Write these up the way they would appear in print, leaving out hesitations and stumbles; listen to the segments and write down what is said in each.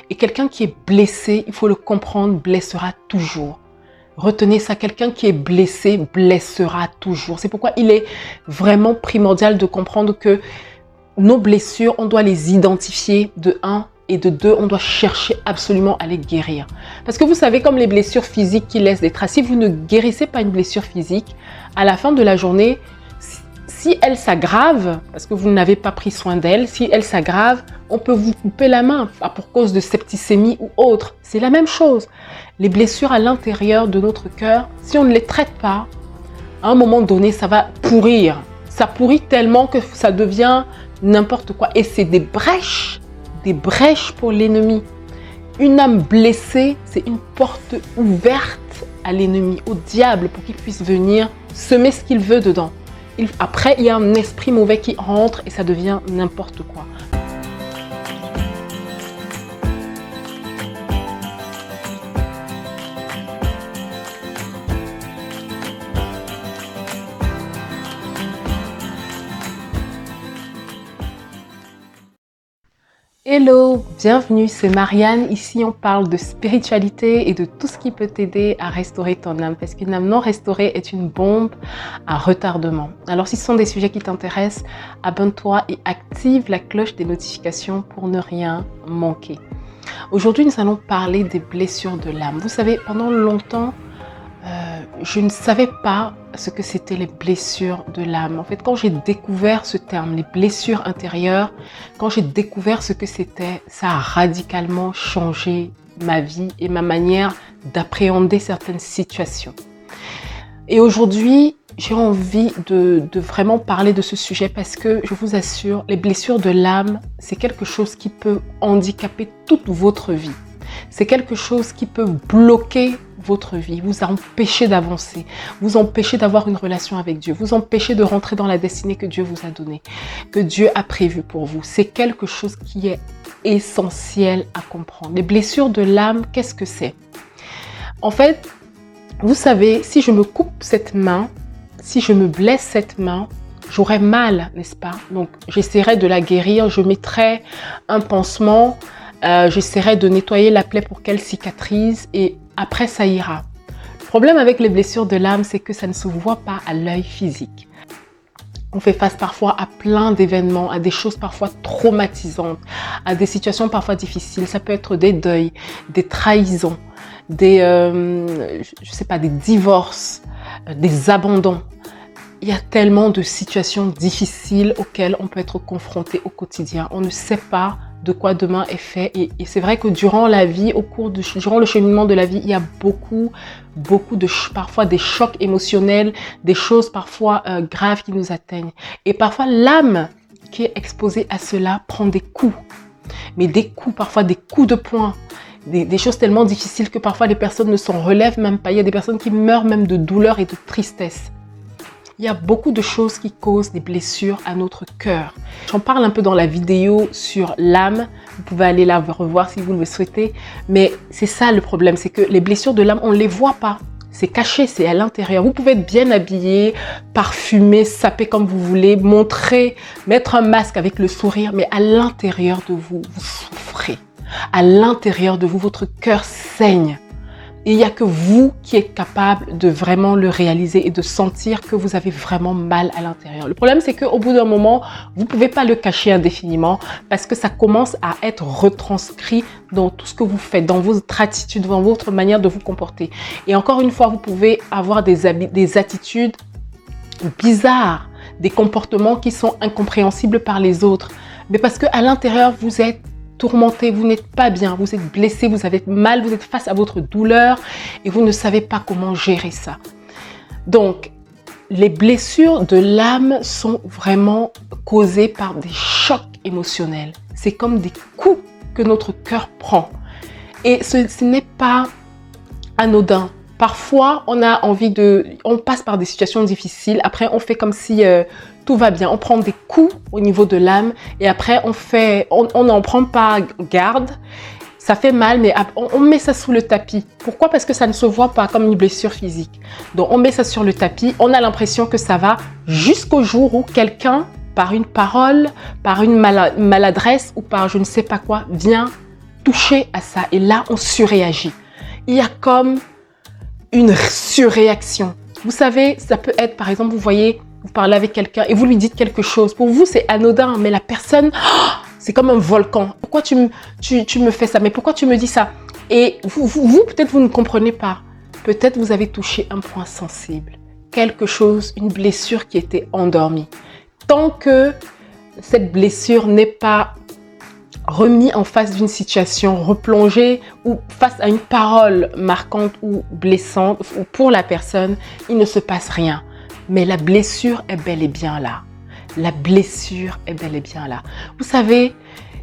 Et quelqu'un qui est blessé, il faut le comprendre, blessera toujours. Retenez ça, quelqu'un qui est blessé blessera toujours. C'est pourquoi il est vraiment primordial de comprendre que nos blessures, on doit les identifier de 1 et de 2, on doit chercher absolument à les guérir. Parce que vous savez, comme les blessures physiques qui laissent des traces, si vous ne guérissez pas une blessure physique, à la fin de la journée, si elle s'aggrave, parce que vous n'avez pas pris soin d'elle, si elle s'aggrave, on peut vous couper la main pour cause de septicémie ou autre. C'est la même chose. Les blessures à l'intérieur de notre cœur, si on ne les traite pas, à un moment donné, ça va pourrir. Ça pourrit tellement que ça devient n'importe quoi. Et c'est des brèches pour l'ennemi. Une âme blessée, c'est une porte ouverte à l'ennemi, au diable, pour qu'il puisse venir semer ce qu'il veut dedans. Après, il y a un esprit mauvais qui rentre et ça devient n'importe quoi. Hello, bienvenue, c'est Marianne. Ici, on parle de spiritualité et de tout ce qui peut t'aider à restaurer ton âme. Parce qu'une âme non restaurée est une bombe à retardement. Alors, si ce sont des sujets qui t'intéressent, abonne-toi et active la cloche des notifications pour ne rien manquer. Aujourd'hui, nous allons parler des blessures de l'âme. Vous savez, pendant longtemps, je ne savais pas ce que c'était les blessures de l'âme. En fait, quand j'ai découvert ce terme, les blessures intérieures, quand j'ai découvert ce que c'était, ça a radicalement changé ma vie et ma manière d'appréhender certaines situations. Et aujourd'hui, j'ai envie de vraiment parler de ce sujet parce que je vous assure, les blessures de l'âme, c'est quelque chose qui peut handicaper toute votre vie. C'est quelque chose qui peut bloquer votre vie, vous empêcher d'avancer, vous empêcher d'avoir une relation avec Dieu, vous empêcher de rentrer dans la destinée que Dieu vous a donnée, que Dieu a prévue pour vous. C'est quelque chose qui est essentiel à comprendre. Les blessures de l'âme, qu'est-ce que c'est? En fait, vous savez, si je me coupe cette main, si je me blesse cette main, j'aurai mal, n'est-ce pas? Donc, j'essaierai de la guérir, je mettrai un pansement, j'essaierai de nettoyer la plaie pour qu'elle cicatrise et après ça ira. Le problème avec les blessures de l'âme, c'est que ça ne se voit pas à l'œil physique. On fait face parfois à plein d'événements, à des choses parfois traumatisantes, à des situations parfois difficiles. Ça peut être des deuils, des trahisons, des divorces, des abandons. Il y a tellement de situations difficiles auxquelles on peut être confronté au quotidien. On ne sait pas de quoi demain est fait. Et c'est vrai que durant la vie, durant le cheminement de la vie, il y a beaucoup parfois des chocs émotionnels, des choses parfois graves qui nous atteignent. Et parfois, l'âme qui est exposée à cela prend des coups. Mais des coups, parfois des coups de poing. Des choses tellement difficiles que parfois les personnes ne s'en relèvent même pas. Il y a des personnes qui meurent même de douleur et de tristesse. Il y a beaucoup de choses qui causent des blessures à notre cœur. J'en parle un peu dans la vidéo sur l'âme. Vous pouvez aller la revoir si vous le souhaitez. Mais c'est ça le problème, c'est que les blessures de l'âme, on ne les voit pas. C'est caché, c'est à l'intérieur. Vous pouvez être bien habillé, parfumé, sapé comme vous voulez, mettre un masque avec le sourire. Mais à l'intérieur de vous, vous souffrez. À l'intérieur de vous, votre cœur saigne. Et il n'y a que vous qui êtes capable de vraiment le réaliser et de sentir que vous avez vraiment mal à l'intérieur. Le problème, c'est qu'au bout d'un moment, vous ne pouvez pas le cacher indéfiniment parce que ça commence à être retranscrit dans tout ce que vous faites, dans votre attitude, dans votre manière de vous comporter. Et encore une fois, vous pouvez avoir des attitudes bizarres, des comportements qui sont incompréhensibles par les autres. Mais parce qu'à l'intérieur, vous êtes tourmenté, vous n'êtes pas bien, vous êtes blessé, vous avez mal, vous êtes face à votre douleur et vous ne savez pas comment gérer ça. Donc, les blessures de l'âme sont vraiment causées par des chocs émotionnels. C'est comme des coups que notre cœur prend. Et ce n'est pas anodin. Parfois, on passe par des situations difficiles. Après, on fait comme si tout va bien. On prend des coups au niveau de l'âme et après, on n'en prend pas garde. Ça fait mal, mais on met ça sous le tapis. Pourquoi? Parce que ça ne se voit pas comme une blessure physique. Donc, on met ça sur le tapis. On a l'impression que ça va jusqu'au jour où quelqu'un, par une parole, par une maladresse ou par je ne sais pas quoi, vient touché à ça et là, on surréagit. Il y a comme une surréaction. Vous savez, ça peut être, par exemple, vous voyez, vous parlez avec quelqu'un et vous lui dites quelque chose. Pour vous, c'est anodin, mais la personne, c'est comme un volcan. Pourquoi tu me fais ça? Mais pourquoi tu me dis ça? Et vous peut-être, vous ne comprenez pas. Peut-être vous avez touché un point sensible. Quelque chose, une blessure qui était endormie. Tant que cette blessure n'est pas remise en face d'une situation, replongée ou face à une parole marquante ou blessante ou pour la personne, il ne se passe rien. Mais la blessure est bel et bien là. La blessure est bel et bien là. Vous savez,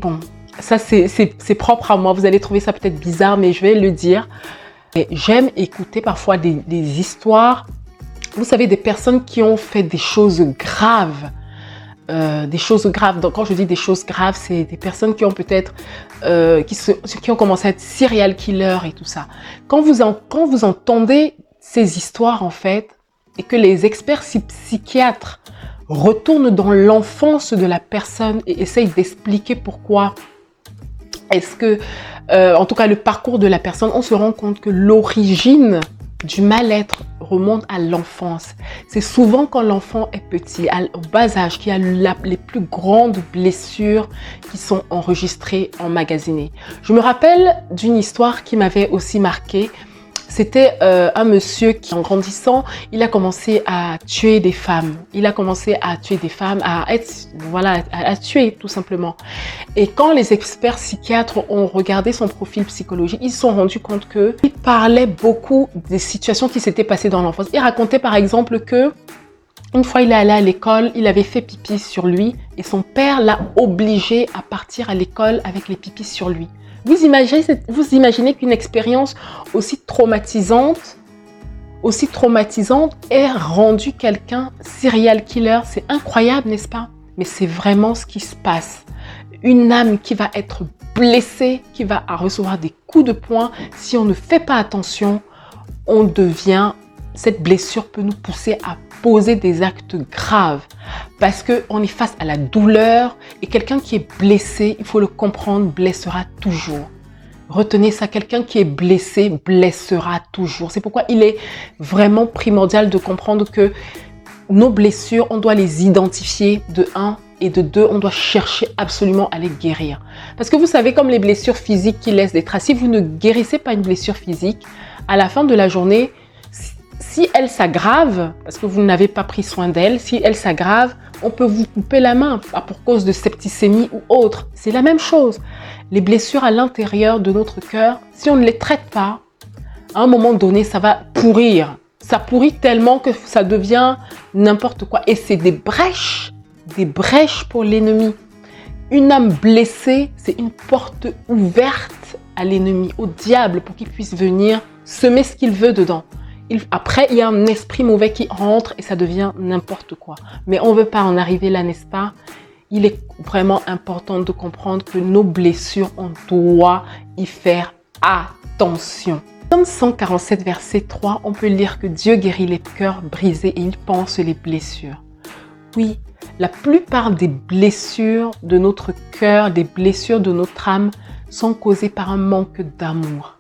bon, ça c'est propre à moi. Vous allez trouver ça peut-être bizarre, mais je vais le dire. J'aime écouter parfois des histoires. Vous savez, des personnes qui ont fait des choses graves. Donc, quand je dis des choses graves, c'est des personnes qui ont peut-être qui ont commencé à être serial killers et tout ça. Quand vous entendez ces histoires en fait et que les experts psychiatres retournent dans l'enfance de la personne et essayent d'expliquer pourquoi est-ce que en tout cas le parcours de la personne, on se rend compte que l'origine du mal-être remonte à l'enfance. C'est souvent quand l'enfant est petit, au bas âge, qu'il y a les plus grandes blessures qui sont enregistrées, emmagasinées. Je me rappelle d'une histoire qui m'avait aussi marquée. C'était un monsieur qui, en grandissant, il a commencé à tuer des femmes. Il a commencé à tuer des femmes, à tuer tout simplement. Et quand les experts psychiatres ont regardé son profil psychologique, ils se sont rendus compte qu'il parlait beaucoup des situations qui s'étaient passées dans l'enfance. Il racontait par exemple que une fois il est allé à l'école, il avait fait pipi sur lui et son père l'a obligé à partir à l'école avec les pipis sur lui. Vous imaginez qu'une expérience aussi traumatisante ait rendu quelqu'un serial killer. C'est incroyable, n'est-ce pas? Mais c'est vraiment ce qui se passe. Une âme qui va être blessée, qui va recevoir des coups de poing. Si on ne fait pas attention, cette blessure peut nous pousser à poser des actes graves parce qu'on est face à la douleur et quelqu'un qui est blessé, il faut le comprendre, blessera toujours. Retenez ça, quelqu'un qui est blessé blessera toujours. C'est pourquoi il est vraiment primordial de comprendre que nos blessures, on doit les identifier de 1 et de 2, on doit chercher absolument à les guérir. Parce que vous savez, comme les blessures physiques qui laissent des traces, si vous ne guérissez pas une blessure physique, à la fin de la journée, si elle s'aggrave, parce que vous n'avez pas pris soin d'elle, si elle s'aggrave, on peut vous couper la main pour cause de septicémie ou autre. C'est la même chose. Les blessures à l'intérieur de notre cœur, si on ne les traite pas, à un moment donné, ça va pourrir. Ça pourrit tellement que ça devient n'importe quoi. Et c'est des brèches pour l'ennemi. Une âme blessée, c'est une porte ouverte à l'ennemi, au diable, pour qu'il puisse venir semer ce qu'il veut dedans. Après, il y a un esprit mauvais qui rentre et ça devient n'importe quoi. Mais on ne veut pas en arriver là, n'est-ce pas? Il est vraiment important de comprendre que nos blessures, on doit y faire attention. Psaume 147, verset 3, on peut lire que Dieu guérit les cœurs brisés et il panse les blessures. Oui, la plupart des blessures de notre cœur, des blessures de notre âme sont causées par un manque d'amour.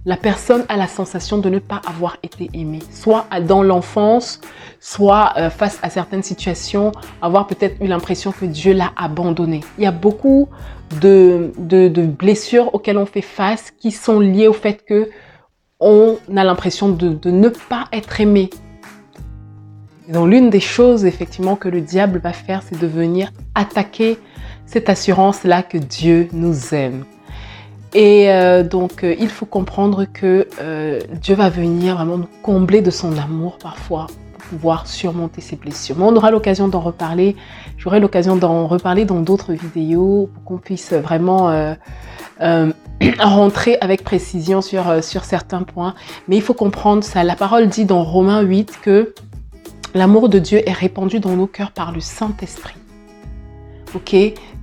La personne a la sensation de ne pas avoir été aimée, soit dans l'enfance, soit face à certaines situations, avoir peut-être eu l'impression que Dieu l'a abandonné. Il y a beaucoup de blessures auxquelles on fait face qui sont liées au fait que on a l'impression de ne pas être aimé. Donc l'une des choses effectivement que le diable va faire, c'est de venir attaquer cette assurance-là que Dieu nous aime. Et donc, il faut comprendre que Dieu va venir vraiment nous combler de son amour parfois pour pouvoir surmonter ces blessures. Mais on aura l'occasion d'en reparler. J'aurai l'occasion d'en reparler dans d'autres vidéos pour qu'on puisse vraiment rentrer avec précision sur certains points. Mais il faut comprendre ça. La parole dit dans Romains 8 que l'amour de Dieu est répandu dans nos cœurs par le Saint-Esprit. Ok,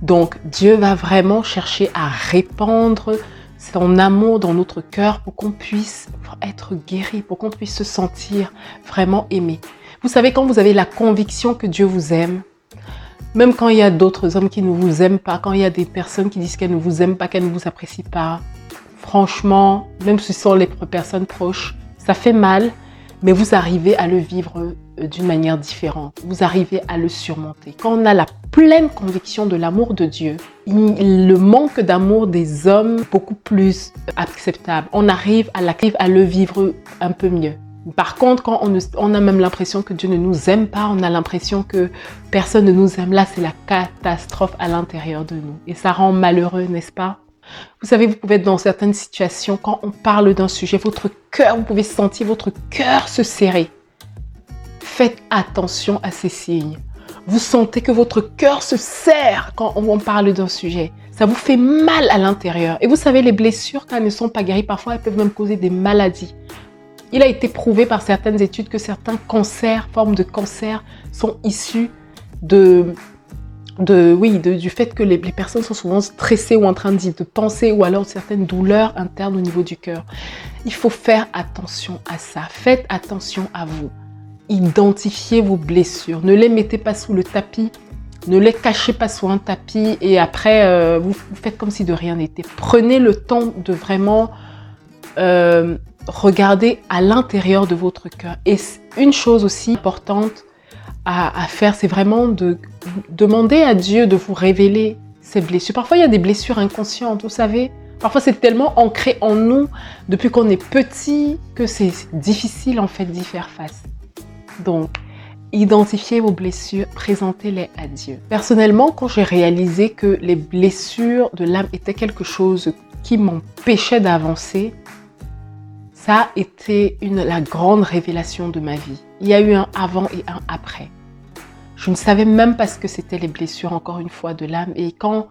donc Dieu va vraiment chercher à répandre son amour dans notre cœur pour qu'on puisse être guéri, pour qu'on puisse se sentir vraiment aimé. Vous savez, quand vous avez la conviction que Dieu vous aime, même quand il y a d'autres hommes qui ne vous aiment pas, quand il y a des personnes qui disent qu'elles ne vous aiment pas, qu'elles ne vous apprécient pas, franchement, même si ce sont les personnes proches, ça fait mal, mais vous arrivez à le vivre d'une manière différente. Vous arrivez à le surmonter. Quand on a la pleine conviction de l'amour de Dieu, le manque d'amour des hommes est beaucoup plus acceptable. On arrive à le vivre un peu mieux. Par contre, quand on a même l'impression que Dieu ne nous aime pas, on a l'impression que personne ne nous aime, là, c'est la catastrophe à l'intérieur de nous. Et ça rend malheureux, n'est-ce pas? Vous savez, vous pouvez être dans certaines situations, quand on parle d'un sujet, votre cœur, vous pouvez sentir votre cœur se serrer. Faites attention à ces signes. Vous sentez que votre cœur se serre quand on parle d'un sujet. Ça vous fait mal à l'intérieur. Et vous savez, les blessures, quand elles ne sont pas guéries, parfois elles peuvent même causer des maladies. Il a été prouvé par certaines études que certains cancers, formes de cancer, sont issus du fait que les personnes sont souvent stressées ou en train de penser, ou alors certaines douleurs internes au niveau du cœur. Il faut faire attention à ça. Faites attention à vous. Identifiez vos blessures. Ne les mettez pas sous le tapis. Ne les cachez pas sous un tapis et après, vous faites comme si de rien n'était. Prenez le temps de vraiment regarder à l'intérieur de votre cœur. Et une chose aussi importante à faire, c'est vraiment de demander à Dieu de vous révéler ces blessures. Parfois, il y a des blessures inconscientes, vous savez. Parfois, c'est tellement ancré en nous depuis qu'on est petit que c'est difficile en fait d'y faire face. Donc, identifiez vos blessures, présentez-les à Dieu. Personnellement, quand j'ai réalisé que les blessures de l'âme étaient quelque chose qui m'empêchait d'avancer, ça a été la grande révélation de ma vie. Il y a eu un avant et un après. Je ne savais même pas ce que c'était les blessures, encore une fois, de l'âme. Et quand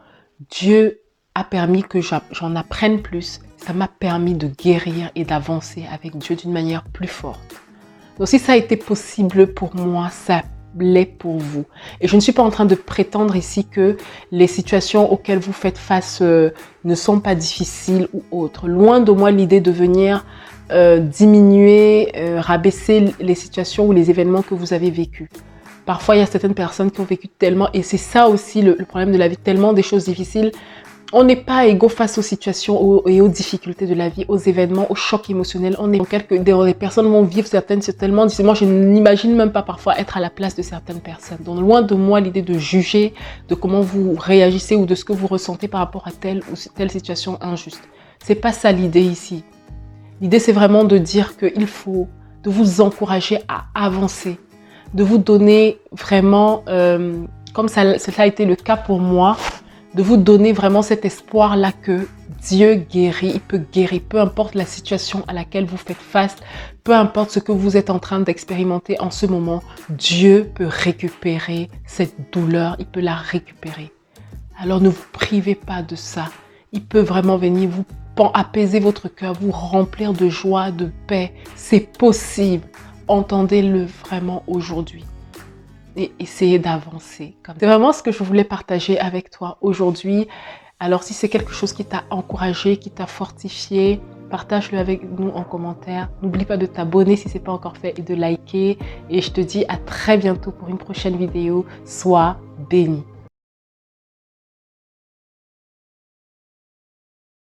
Dieu a permis que j'en apprenne plus, ça m'a permis de guérir et d'avancer avec Dieu d'une manière plus forte. Donc si ça a été possible pour moi, ça l'est pour vous. Et je ne suis pas en train de prétendre ici que les situations auxquelles vous faites face ne sont pas difficiles ou autres. Loin de moi l'idée de venir diminuer, rabaisser les situations ou les événements que vous avez vécus. Parfois, il y a certaines personnes qui ont vécu tellement, et c'est ça aussi le problème de la vie, tellement des choses difficiles. On n'est pas égaux face aux situations et aux difficultés de la vie, aux événements, aux chocs émotionnels. Des personnes vont vivre certaines, tellement difficilement. Moi, je n'imagine même pas parfois être à la place de certaines personnes. Donc, loin de moi l'idée de juger de comment vous réagissez ou de ce que vous ressentez par rapport à telle ou telle situation injuste. C'est pas ça l'idée ici. L'idée, c'est vraiment de dire qu'il faut, de vous encourager à avancer, de vous donner vraiment, comme ça a été le cas pour moi, de vous donner vraiment cet espoir-là que Dieu guérit, il peut guérir, peu importe la situation à laquelle vous faites face, peu importe ce que vous êtes en train d'expérimenter en ce moment, Dieu peut récupérer cette douleur, il peut la récupérer. Alors ne vous privez pas de ça, il peut vraiment venir vous apaiser votre cœur, vous remplir de joie, de paix, c'est possible, entendez-le vraiment aujourd'hui. Et essayer d'avancer. C'est vraiment ce que je voulais partager avec toi aujourd'hui. Alors si c'est quelque chose qui t'a encouragé, qui t'a fortifié, partage-le avec nous en commentaire. N'oublie pas de t'abonner si ce n'est pas encore fait et de liker. Et je te dis à très bientôt pour une prochaine vidéo. Sois béni.